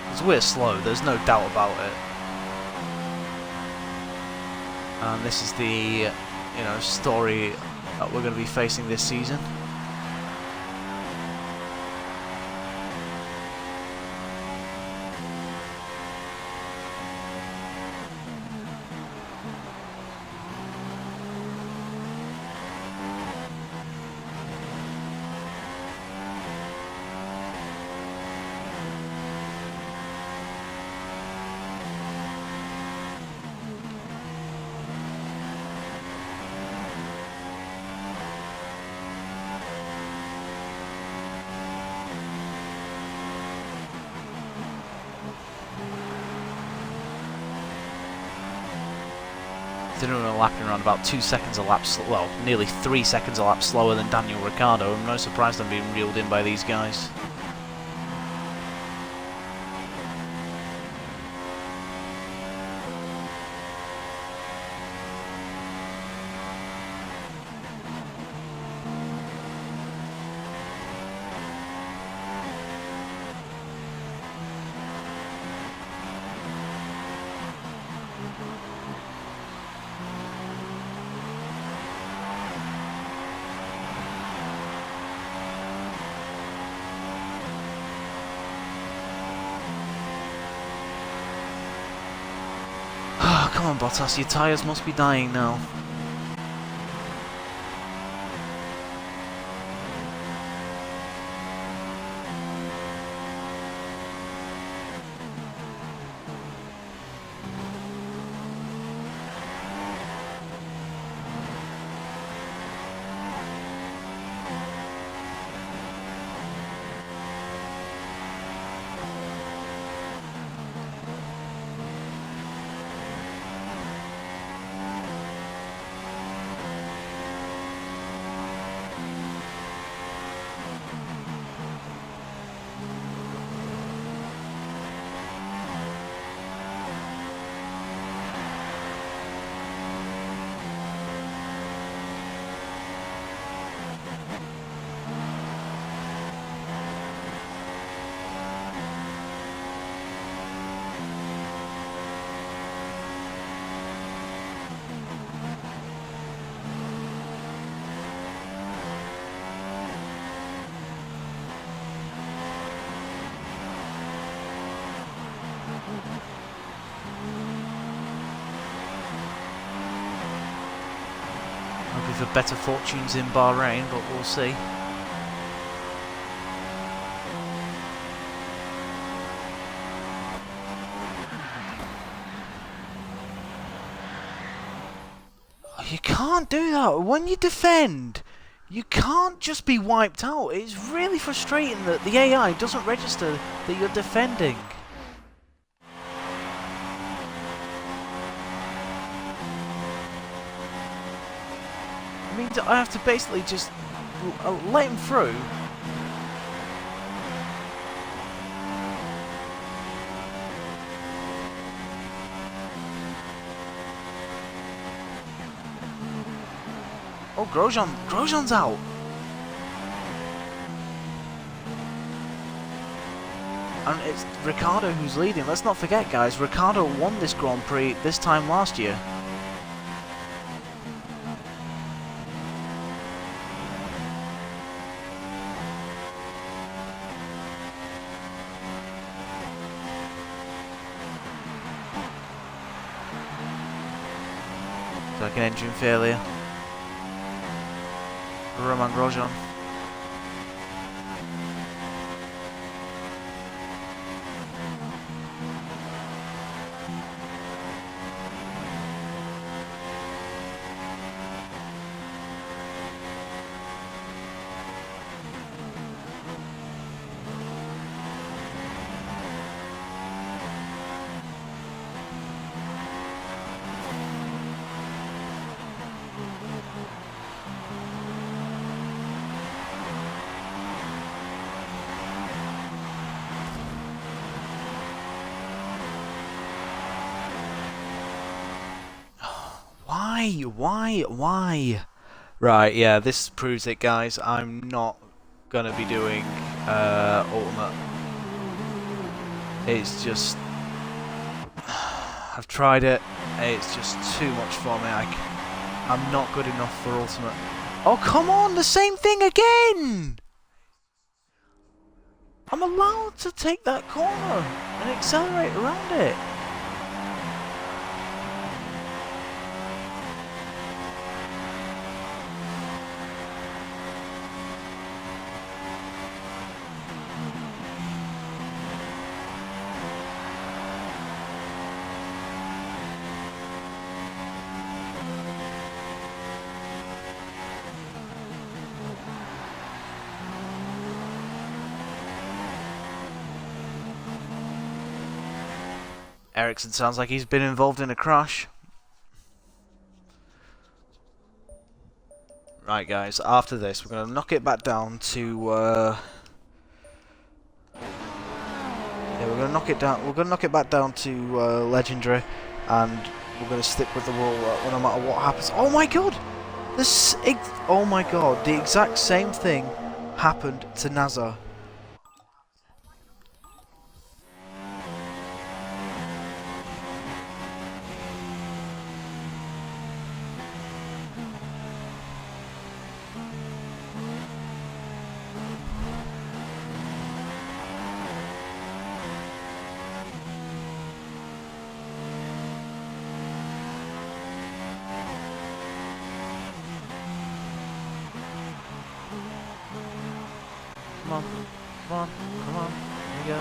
S1: Because we're slow, there's no doubt about it. And this is the, you know, story that we're going to be facing this season. Considering we're lapping around about 2 seconds a lap, well, nearly 3 seconds a lap slower than Daniel Ricciardo, I'm no surprised I'm being reeled in by these guys. Come on, Bottas, your tyres must be dying now. Hoping for better fortunes in Bahrain, but we'll see. You can't do that. When you defend, you can't just be wiped out. It's really frustrating that the AI doesn't register that you're defending. It means I have to basically just let him through. Oh, Grosjean's out. And it's Ricciardo who's leading. Let's not forget, guys, Ricciardo won this Grand Prix this time last year. Second engine failure. Romain Grosjean. Why? Why? Right, yeah, this proves it, guys. I'm not gonna be doing ultimate. It's just... I've tried it. It's just too much for me. I'm not good enough for ultimate. Oh, come on! The same thing again! I'm allowed to take that corner and accelerate around it. Ericsson sounds like he's been involved in a crash. Right, guys, after this, we're going to knock it back down to... yeah, we're going to knock it down. We're going to knock it back down to legendary, and we're going to stick with the rule no matter what happens. Oh my god! Oh my god! The exact same thing happened to Nazar. Come on, come on, come on, here we go.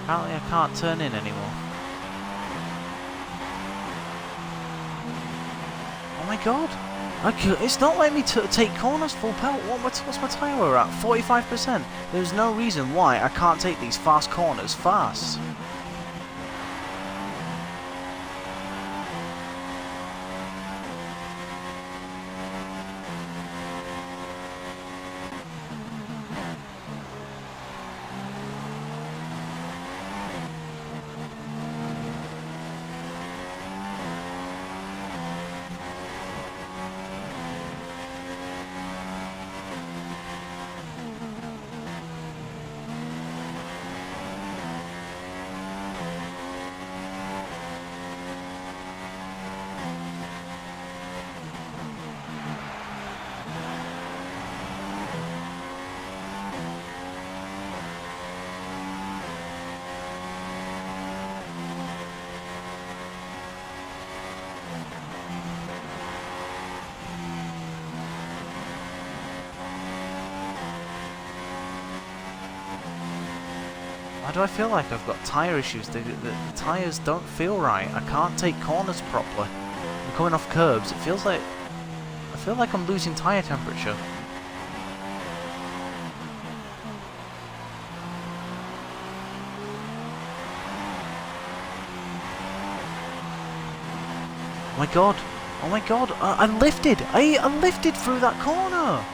S1: Apparently I can't turn in anymore. Oh my god! It's not letting me take corners full pelt. What's my tyre wear at? 45%. There's no reason why I can't take these fast corners fast. Why do I feel like I've got tyre issues? The tyres don't feel right. I can't take corners properly. I'm coming off curbs. It feels like... I feel like I'm losing tyre temperature. Oh my god! Oh my god! I lifted! I lifted through that corner!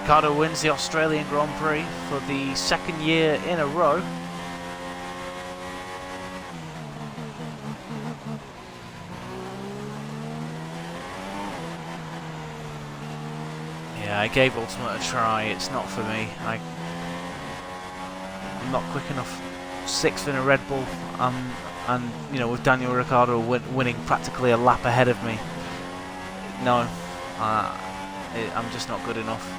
S1: Ricciardo wins the Australian Grand Prix for the second year in a row. Yeah, I gave Ultimate a try. It's not for me. I'm not quick enough. 6th in a Red Bull, and you know, with Daniel Ricciardo winning practically a lap ahead of me. No, I'm just not good enough.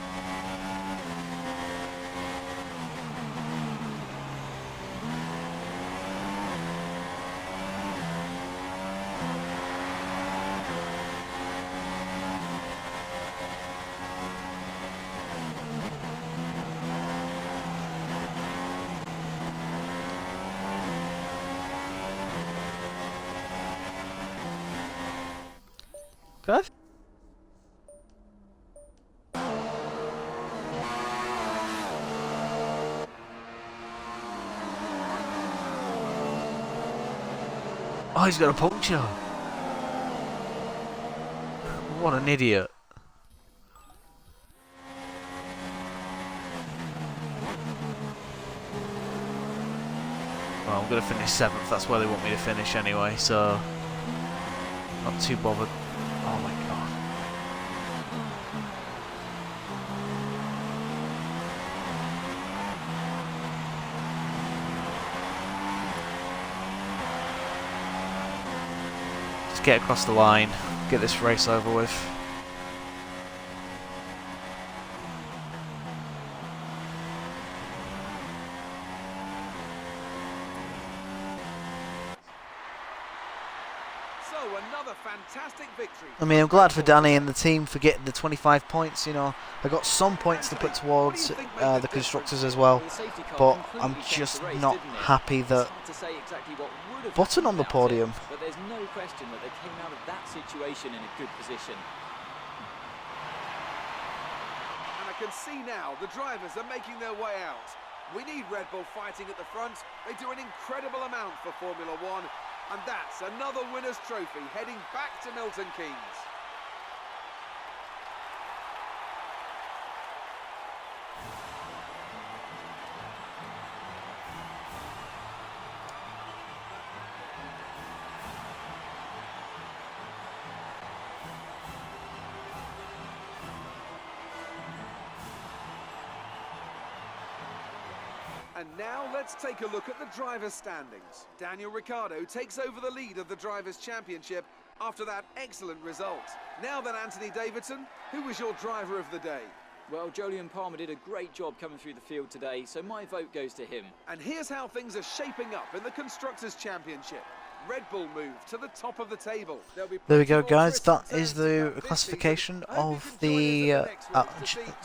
S1: Good. Oh, he's got a puncture. What an idiot. Well, I'm going to finish 7th. That's where they want me to finish anyway, so not too bothered. Oh my god. Just get across the line, get this race over with.
S2: Another fantastic victory.
S1: I mean, I'm glad for Danny and the team for getting the 25 points. You know, I got some points to put towards the constructors as well, but I'm just not happy that Button on the podium.
S3: But there's no question that they came out of that situation in a good position.
S2: And I can see now the drivers are making their way out. We need Red Bull fighting at the front. They do an incredible amount for Formula One. And that's another winner's trophy heading back to Milton Keynes. And now let's take a look at the drivers' standings. Daniel Ricciardo takes over the lead of the Drivers' Championship after that excellent result. Now then, Anthony Davidson, who was your driver of the day?
S3: Well, Jolyon Palmer did a great job coming through the field today, so my vote goes to him.
S2: And here's how things are shaping up in the Constructors' Championship. Red Bull move to the top of the table.
S1: There we go, guys. That is the classification of the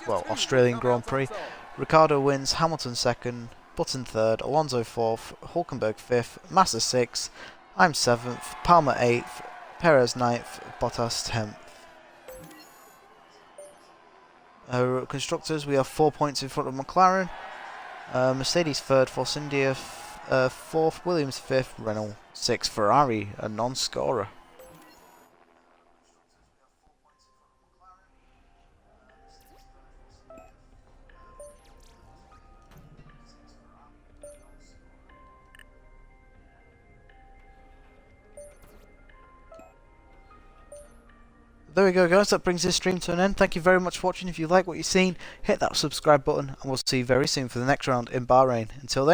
S1: Australian Grand Prix. Ricciardo wins, Hamilton 2nd, Button 3rd, Alonso 4th, Hulkenberg 5th, Massa 6th, I'm 7th, Palmer 8th, Perez 9th, Bottas 10th. Constructors, we have 4 points in front of McLaren. Mercedes 3rd, Force India 4th, Williams 5th, Renault 6th, Ferrari a non-scorer. There we go, guys. That brings this stream to an end. Thank you very much for watching. If you like what you've seen, hit that subscribe button, and we'll see you very soon for the next round in Bahrain. Until then.